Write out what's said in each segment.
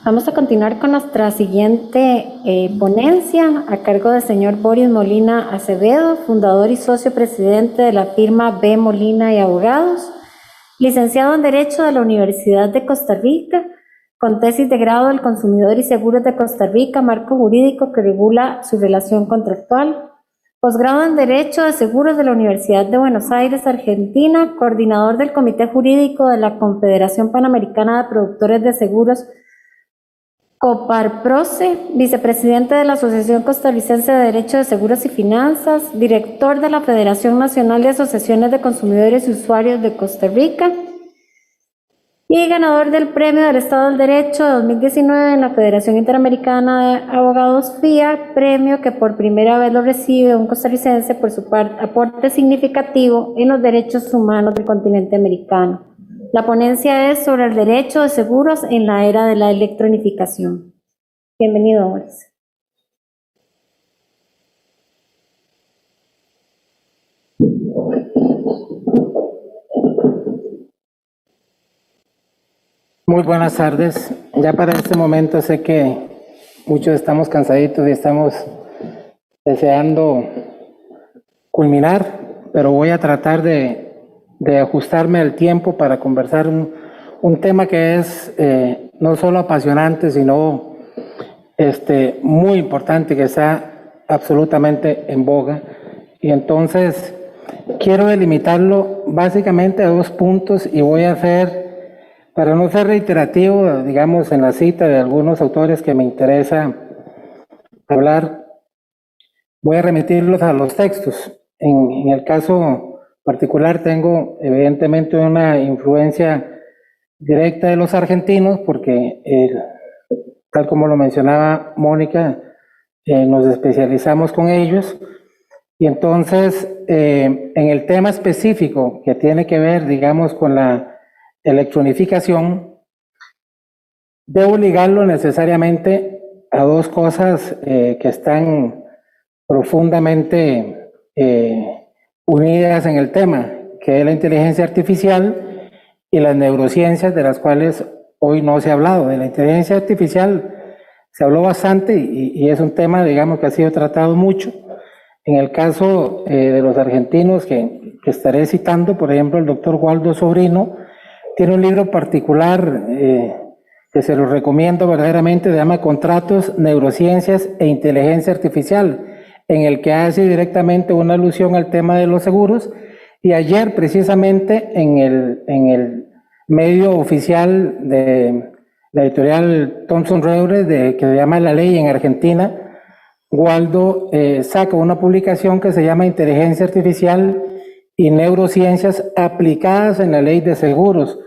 Vamos a continuar con nuestra siguiente ponencia a cargo del señor Boris Molina Acevedo, fundador y socio presidente de la firma B. Molina y Abogados, licenciado en Derecho de la Universidad de Costa Rica, con tesis de grado del Consumidor y Seguros de Costa Rica, marco jurídico que regula su relación contractual. Posgrado en Derecho de Seguros de la Universidad de Buenos Aires, Argentina, coordinador del Comité Jurídico de la Confederación Panamericana de Productores de Seguros, Coparproce, vicepresidente de la Asociación Costarricense de Derecho de Seguros y Finanzas, director de la Federación Nacional de Asociaciones de Consumidores y Usuarios de Costa Rica y ganador del Premio del Estado del Derecho de 2019 en la Federación Interamericana de Abogados FIA, premio que por primera vez lo recibe un costarricense por su aporte significativo en los derechos humanos del continente americano. La ponencia es sobre el derecho de seguros en la era de la electronificación. Bienvenido, Boris. Muy buenas tardes. Ya para este momento sé que muchos estamos cansaditos y estamos deseando culminar, pero voy a tratar de ajustarme al tiempo para conversar un tema que es no solo apasionante, sino muy importante, que está absolutamente en boga. Y entonces quiero delimitarlo básicamente a 2 puntos y voy a hacer, para no ser reiterativo, digamos, en la cita de algunos autores que me interesa hablar, voy a remitirlos a los textos. En el caso particular tengo evidentemente una influencia directa de los argentinos porque, tal como lo mencionaba Mónica, nos especializamos con ellos. Y entonces, en el tema específico que tiene que ver, digamos, con la electronificación, debo ligarlo necesariamente a 2 cosas que están profundamente unidas en el tema, que es la inteligencia artificial y las neurociencias, de las cuales hoy no se ha hablado. De la inteligencia artificial se habló bastante y es un tema, digamos, que ha sido tratado mucho. En el caso de los argentinos que estaré citando, por ejemplo, el doctor Waldo Sobrino tiene un libro particular que se lo recomiendo verdaderamente, se llama Contratos, Neurociencias e Inteligencia Artificial, en el que hace directamente una alusión al tema de los seguros. Y ayer, precisamente, en el medio oficial de la editorial Thomson Reuters, que se llama La Ley en Argentina, Waldo saca una publicación que se llama Inteligencia Artificial y Neurociencias aplicadas en la ley de seguros,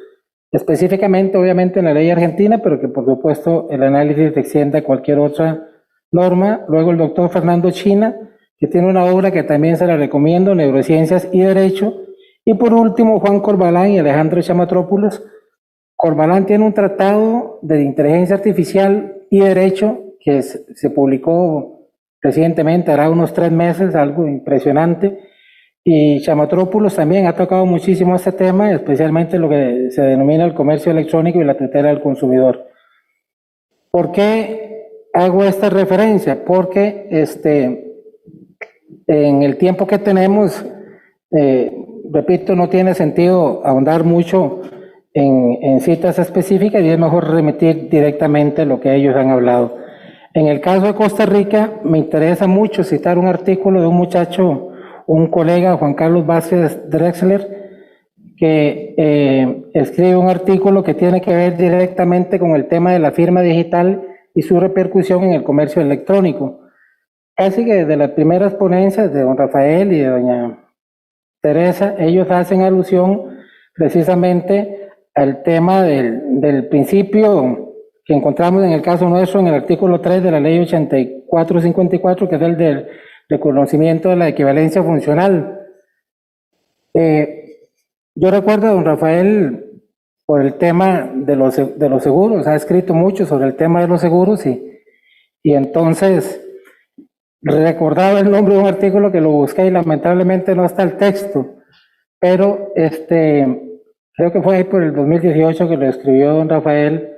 específicamente obviamente en la ley argentina, pero que por supuesto el análisis se extiende a cualquier otra norma. Luego el doctor Fernando China, que tiene una obra que también se la recomiendo, Neurociencias y Derecho. Y por último, Juan Corbalán y Alejandro Chamatrópulos. Corbalán tiene un tratado de inteligencia artificial y derecho que se publicó recientemente, hará unos 3 meses, algo impresionante. Y Chamatrópulos también ha tocado muchísimo este tema, especialmente lo que se denomina el comercio electrónico y la tutela del consumidor. ¿Por qué hago esta referencia? Porque en el tiempo que tenemos, repito, no tiene sentido ahondar mucho en citas específicas y es mejor remitir directamente lo que ellos han hablado. En el caso de Costa Rica, me interesa mucho citar un artículo de un muchacho, un colega, Juan Carlos Vázquez Drexler, que escribe un artículo que tiene que ver directamente con el tema de la firma digital y su repercusión en el comercio electrónico. Casi que desde las primeras ponencias de don Rafael y de doña Teresa, ellos hacen alusión precisamente al tema del principio que encontramos en el caso nuestro en el artículo 3 de la ley 8454, que es el del reconocimiento de la equivalencia funcional. Yo recuerdo a don Rafael por el tema de los seguros, ha escrito mucho sobre el tema de los seguros y entonces recordaba el nombre de un artículo que lo busqué y lamentablemente no está el texto, pero creo que fue ahí por el 2018 que lo escribió don Rafael,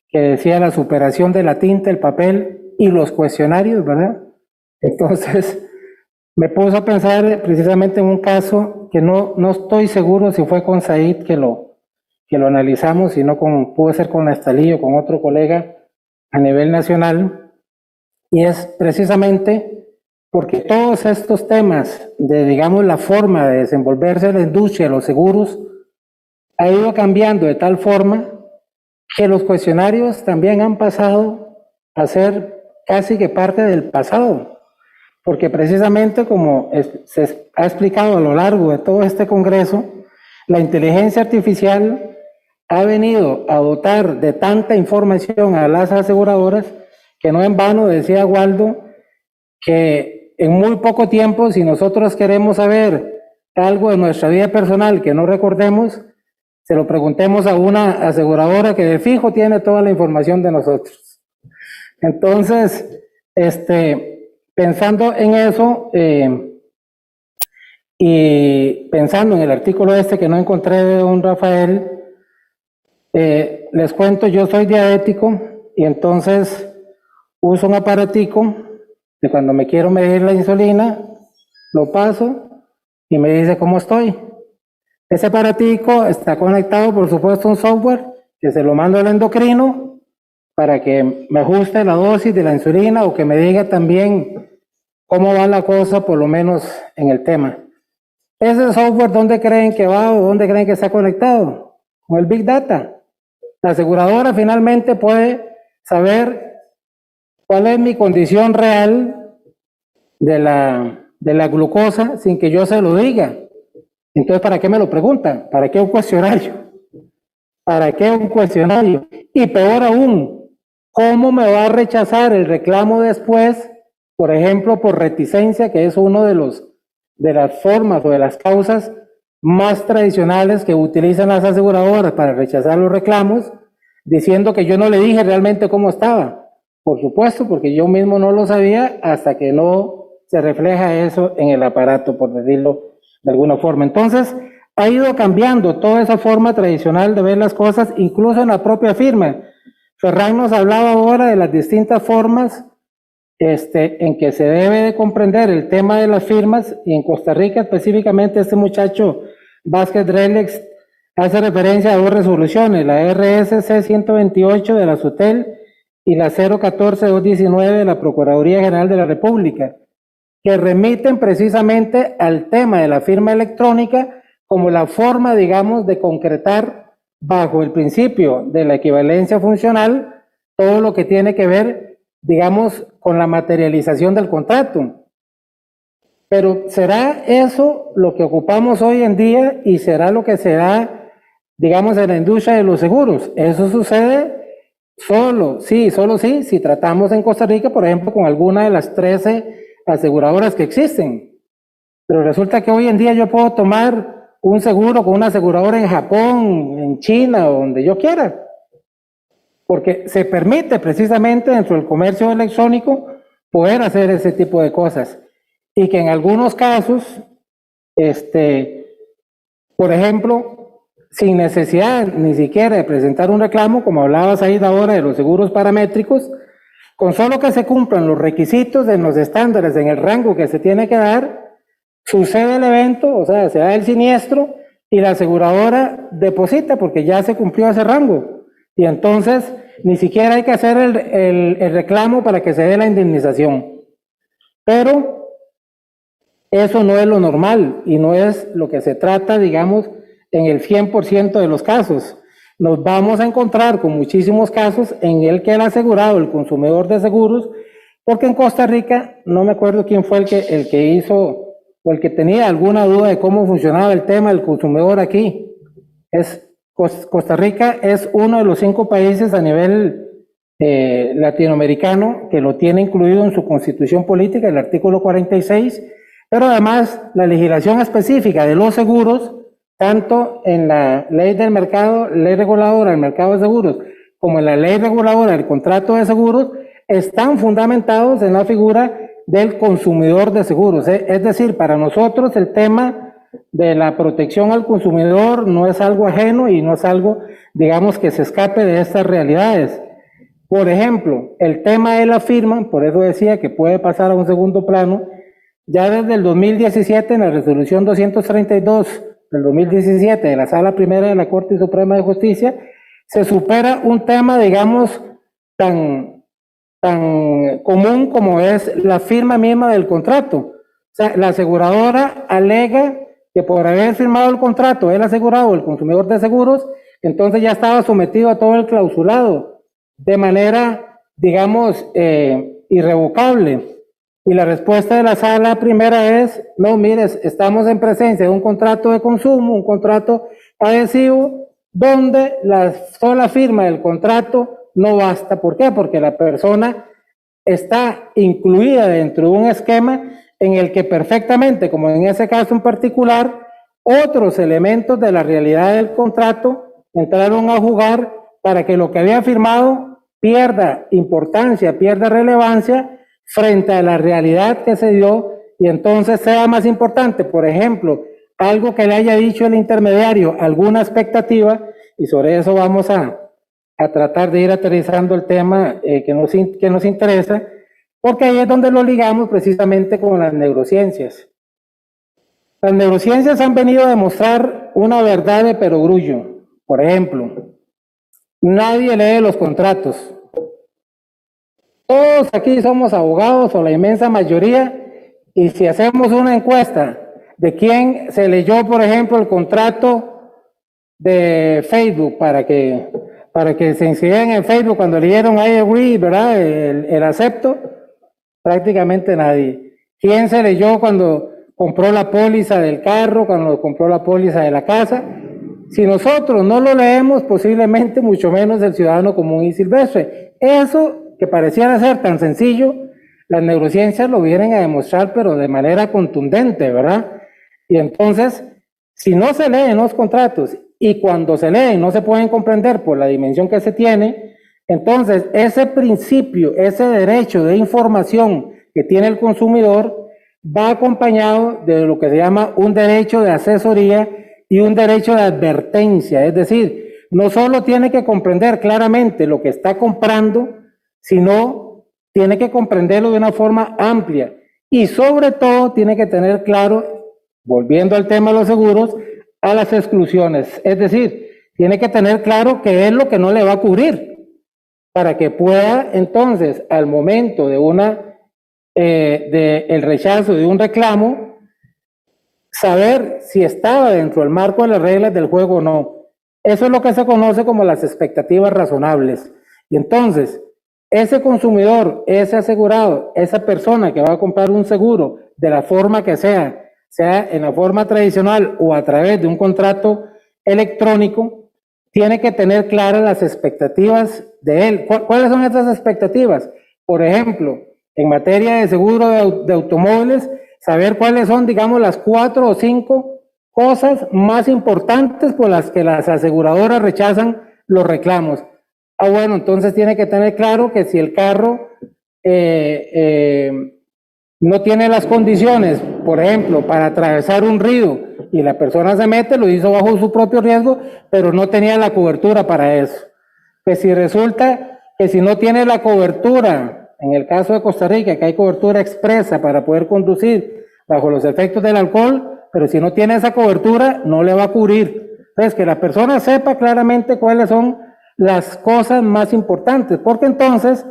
que decía la superación de la tinta, el papel y los cuestionarios, ¿verdad? Entonces, me puso a pensar precisamente en un caso que no estoy seguro si fue con Said que lo analizamos, sino pudo ser con Nestalí o con otro colega a nivel nacional, y es precisamente porque todos estos temas de, digamos, la forma de desenvolverse la industria de los seguros ha ido cambiando de tal forma que los cuestionarios también han pasado a ser casi que parte del pasado, porque precisamente como se ha explicado a lo largo de todo este congreso, la inteligencia artificial ha venido a dotar de tanta información a las aseguradoras que no en vano decía Waldo que en muy poco tiempo, si nosotros queremos saber algo de nuestra vida personal que no recordemos, se lo preguntemos a una aseguradora que de fijo tiene toda la información de nosotros. Entonces, pensando en eso y pensando en el artículo que no encontré de don Rafael, les cuento, yo soy diabético y entonces uso un aparatico de cuando me quiero medir la insulina, lo paso y me dice cómo estoy. Ese aparatico está conectado, por supuesto, a un software que se lo mando al endocrino para que me ajuste la dosis de la insulina o que me diga también cómo va la cosa, por lo menos en el tema. Ese software, ¿dónde creen que va o dónde creen que está conectado? Con el Big Data. La aseguradora finalmente puede saber cuál es mi condición real de la glucosa sin que yo se lo diga. Entonces, ¿para qué me lo preguntan? ¿Para qué un cuestionario? ¿Para qué un cuestionario? Y peor aún, ¿cómo me va a rechazar el reclamo después? Por ejemplo, por reticencia, que es uno de las formas o de las causas más tradicionales que utilizan las aseguradoras para rechazar los reclamos, diciendo que yo no le dije realmente cómo estaba. Por supuesto, porque yo mismo no lo sabía hasta que no se refleja eso en el aparato, por decirlo de alguna forma. Entonces, ha ido cambiando toda esa forma tradicional de ver las cosas, incluso en la propia firma. Ferran nos hablaba ahora de las distintas formas en que se debe de comprender el tema de las firmas, y en Costa Rica específicamente este muchacho Vázquez Drelex hace referencia a dos resoluciones, la RSC 128 de la SUTEL y la 014-219 de la Procuraduría General de la República, que remiten precisamente al tema de la firma electrónica como la forma, digamos, de concretar bajo el principio de la equivalencia funcional todo lo que tiene que ver, digamos, con la materialización del contrato. Pero ¿será eso lo que ocupamos hoy en día y será lo que se da, digamos, en la industria de los seguros? Eso sucede solo sí, si tratamos en Costa Rica, por ejemplo, con alguna de las 13 aseguradoras que existen. Pero resulta que hoy en día yo puedo tomar un seguro con una aseguradora en Japón, en China o donde yo quiera, porque se permite precisamente dentro del comercio electrónico poder hacer ese tipo de cosas, y que en algunos casos, por ejemplo, sin necesidad ni siquiera de presentar un reclamo, como hablabas ahí ahora de los seguros paramétricos, con solo que se cumplan los requisitos en los estándares, en el rango que se tiene que dar, sucede el evento, o sea, se da el siniestro y la aseguradora deposita porque ya se cumplió ese rango. Y entonces ni siquiera hay que hacer el reclamo para que se dé la indemnización. Pero eso no es lo normal y no es lo que se trata, digamos, en el 100% de los casos. Nos vamos a encontrar con muchísimos casos en el que el asegurado, el consumidor de seguros, porque en Costa Rica, no me acuerdo quién fue el que hizo o el que tenía alguna duda de cómo funcionaba el tema del consumidor aquí. Costa Rica es uno de los 5 países a nivel latinoamericano que lo tiene incluido en su constitución política, el artículo 46, pero además la legislación específica de los seguros, tanto en la ley del mercado, ley reguladora del mercado de seguros, como en la ley reguladora del contrato de seguros, están fundamentados en la figura del consumidor de seguros. Es decir, para nosotros el tema de la protección al consumidor no es algo ajeno y no es algo, digamos, que se escape de estas realidades. Por ejemplo, el tema de la firma, por eso decía que puede pasar a un segundo plano, ya desde el 2017 en la resolución 232 del 2017 de la Sala Primera de la Corte Suprema de Justicia, se supera un tema, digamos, tan común como es la firma misma del contrato. O sea, la aseguradora alega que por haber firmado el contrato el asegurado o el consumidor de seguros, entonces ya estaba sometido a todo el clausulado de manera, digamos, irrevocable. Y la respuesta de la Sala Primera es, no, mires, estamos en presencia de un contrato de consumo, un contrato adhesivo, donde la sola firma del contrato no basta. ¿Por qué? Porque la persona está incluida dentro de un esquema en el que perfectamente, como en ese caso en particular, otros elementos de la realidad del contrato entraron a jugar para que lo que había firmado pierda importancia, pierda relevancia frente a la realidad que se dio, y entonces sea más importante, por ejemplo, algo que le haya dicho el intermediario, alguna expectativa, y sobre eso vamos a tratar de ir aterrizando el tema que nos interesa, porque ahí es donde lo ligamos precisamente con las neurociencias. Las neurociencias han venido a demostrar una verdad de perogrullo. Por ejemplo, nadie lee los contratos. Todos aquí somos abogados, o la inmensa mayoría, y si hacemos una encuesta de quién se leyó, por ejemplo, el contrato de Facebook para que se inscribieran en Facebook cuando leyeron I agree, ¿verdad? El acepto, prácticamente nadie. ¿Quién se leyó cuando compró la póliza del carro, cuando compró la póliza de la casa? Si nosotros no lo leemos, posiblemente mucho menos el ciudadano común y silvestre. Eso que pareciera ser tan sencillo, las neurociencias lo vienen a demostrar, pero de manera contundente, ¿verdad? Y entonces, si no se leen los contratos, y cuando se leen no se pueden comprender por la dimensión que se tiene, entonces ese principio, ese derecho de información que tiene el consumidor, va acompañado de lo que se llama un derecho de asesoría y un derecho de advertencia. Es decir, no solo tiene que comprender claramente lo que está comprando, sino tiene que comprenderlo de una forma amplia, y sobre todo tiene que tener claro, volviendo al tema de los seguros, a las exclusiones. Es decir, tiene que tener claro qué es lo que no le va a cubrir, para que pueda entonces, al momento de el rechazo de un reclamo, saber si estaba dentro del marco de las reglas del juego o no. Eso es lo que se conoce como las expectativas razonables. Y entonces, ese consumidor, ese asegurado, esa persona que va a comprar un seguro de la forma que sea en la forma tradicional o a través de un contrato electrónico, tiene que tener claras las expectativas de él. ¿Cuáles son esas expectativas? Por ejemplo, en materia de seguro de automóviles, saber cuáles son, digamos, las 4 o 5 cosas más importantes por las que las aseguradoras rechazan los reclamos. Bueno, entonces tiene que tener claro que si el carro no tiene las condiciones, por ejemplo, para atravesar un río, y la persona se mete, lo hizo bajo su propio riesgo, pero no tenía la cobertura para eso. Que si resulta que si no tiene la cobertura, en el caso de Costa Rica, que hay cobertura expresa para poder conducir bajo los efectos del alcohol, pero si no tiene esa cobertura, no le va a cubrir. Entonces, que la persona sepa claramente cuáles son las cosas más importantes, porque entonces,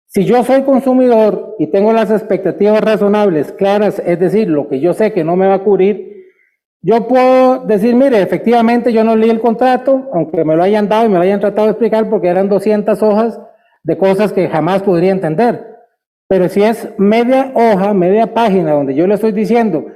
si yo soy consumidor y tengo las expectativas razonables claras, es decir, lo que yo sé que no me va a cubrir, yo puedo decir, mire, efectivamente yo no leí el contrato, aunque me lo hayan dado y me lo hayan tratado de explicar, porque eran 200 hojas de cosas que jamás podría entender. Pero si es media hoja, media página, donde yo le estoy diciendo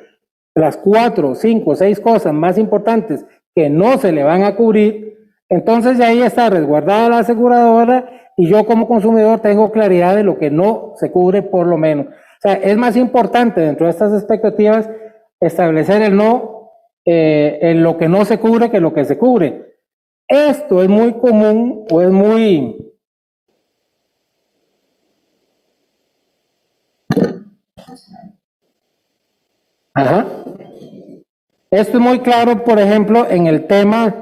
las 4, 5, 6 cosas más importantes que no se le van a cubrir, entonces ya ahí está resguardada la aseguradora, y yo como consumidor tengo claridad de lo que no se cubre, por lo menos. O sea, es más importante dentro de estas expectativas establecer el no, en lo que no se cubre, que lo que se cubre. Esto es muy común, o es muy... Ajá. Esto es muy claro, por ejemplo, en el tema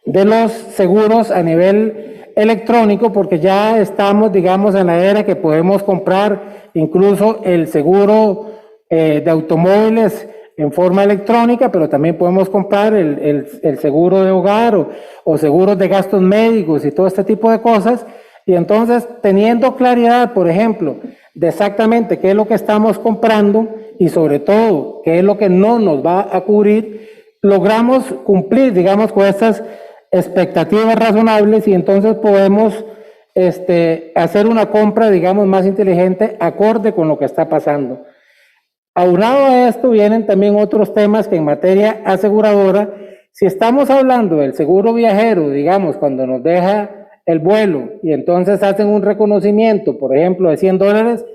de los seguros a nivel electrónico, porque ya estamos, digamos, en la era que podemos comprar incluso el seguro de automóviles en forma electrónica, pero también podemos comprar el seguro de hogar o seguros de gastos médicos y todo este tipo de cosas. Y entonces, teniendo claridad, por ejemplo, de exactamente qué es lo que estamos comprando y sobre todo qué es lo que no nos va a cubrir, logramos cumplir, digamos, con estas expectativas razonables y entonces podemos hacer una compra, digamos, más inteligente, acorde con lo que está pasando. Aunado a esto vienen también otros temas que en materia aseguradora, si estamos hablando del seguro viajero, digamos, cuando nos deja el vuelo y entonces hacen un reconocimiento, por ejemplo, de $100,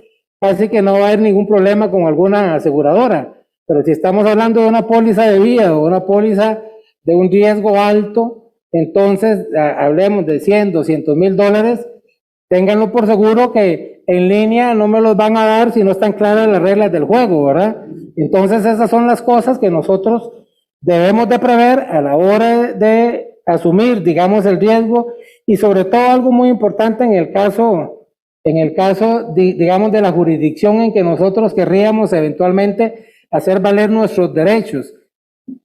así que no va a haber ningún problema con alguna aseguradora. Pero si estamos hablando de una póliza de vida o una póliza de un riesgo alto, entonces hablemos de 100, $200,000, ténganlo por seguro que en línea no me los van a dar si no están claras las reglas del juego, ¿verdad? Entonces esas son las cosas que nosotros debemos de prever a la hora de asumir, digamos, el riesgo y sobre todo algo muy importante en el caso, digamos, de la jurisdicción en que nosotros querríamos eventualmente hacer valer nuestros derechos.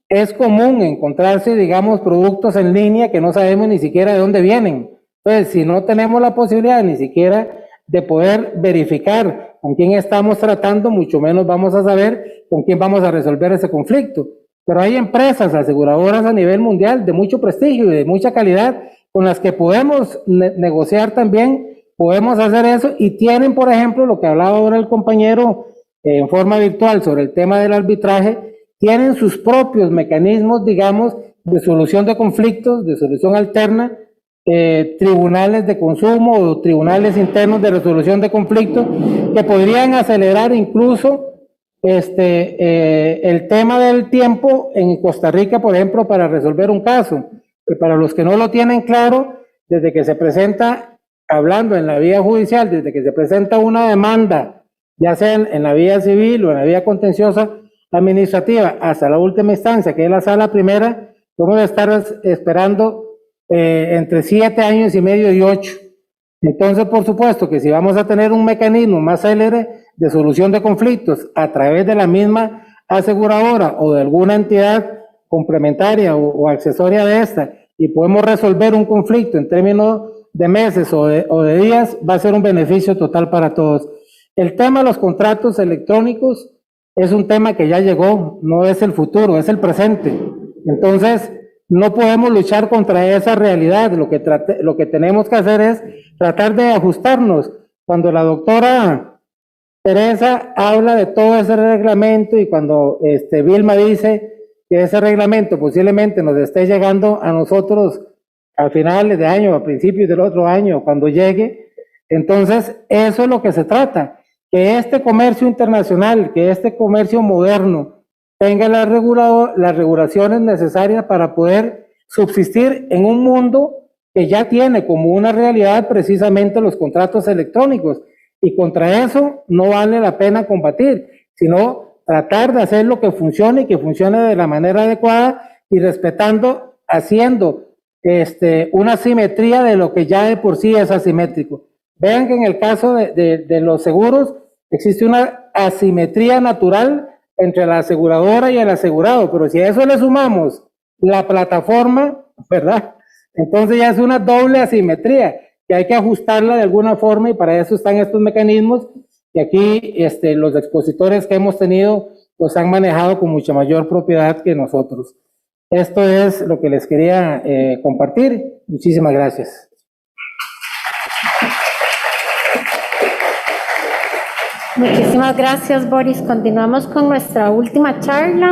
Es común encontrarse, digamos, productos en línea que no sabemos ni siquiera de dónde vienen. Entonces, si no tenemos la posibilidad ni siquiera de poder verificar con quién estamos tratando, mucho menos vamos a saber con quién vamos a resolver ese conflicto. Pero hay empresas aseguradoras a nivel mundial de mucho prestigio y de mucha calidad con las que podemos negociar también, podemos hacer eso y tienen, por ejemplo, lo que hablaba ahora el compañero en forma virtual sobre el tema del arbitraje, tienen sus propios mecanismos, digamos, de solución de conflictos, de solución alterna, tribunales de consumo o tribunales internos de resolución de conflictos que podrían acelerar incluso el tema del tiempo en Costa Rica, por ejemplo, para resolver un caso. Y para los que no lo tienen claro, desde que se presenta, hablando en la vía judicial, desde que se presenta una demanda, ya sea en la vía civil o en la vía contenciosa administrativa, hasta la última instancia, que es la sala primera, vamos a estar esperando entre 7 años y medio y 8. Entonces, por supuesto que si vamos a tener un mecanismo más célere de solución de conflictos a través de la misma aseguradora o de alguna entidad complementaria o accesoria de esta, y podemos resolver un conflicto en términos de meses o de días, va a ser un beneficio total para todos. El tema de los contratos electrónicos es un tema que ya llegó, no es el futuro, es el presente. Entonces, no podemos luchar contra esa realidad. Lo que tenemos que hacer es tratar de ajustarnos. Cuando la doctora Teresa habla de todo ese reglamento y cuando Vilma dice que ese reglamento posiblemente nos esté llegando a nosotros a finales de año, a principios del otro año, cuando llegue, entonces eso es lo que se trata, que este comercio internacional, que este comercio moderno tenga las regulaciones necesarias para poder subsistir en un mundo que ya tiene como una realidad precisamente los contratos electrónicos, y contra eso no vale la pena combatir, sino tratar de hacer lo que funcione y que funcione de la manera adecuada y respetando, haciendo una simetría de lo que ya de por sí es asimétrico. Vean que en el caso de los seguros existe una asimetría natural entre la aseguradora y el asegurado, pero si a eso le sumamos la plataforma, ¿verdad? Entonces ya es una doble asimetría que hay que ajustarla de alguna forma y para eso están estos mecanismos y aquí los expositores que hemos tenido los han manejado con mucha mayor propiedad que nosotros. Esto es lo que les quería compartir. Muchísimas gracias. Muchísimas gracias, Boris. Continuamos con nuestra última charla.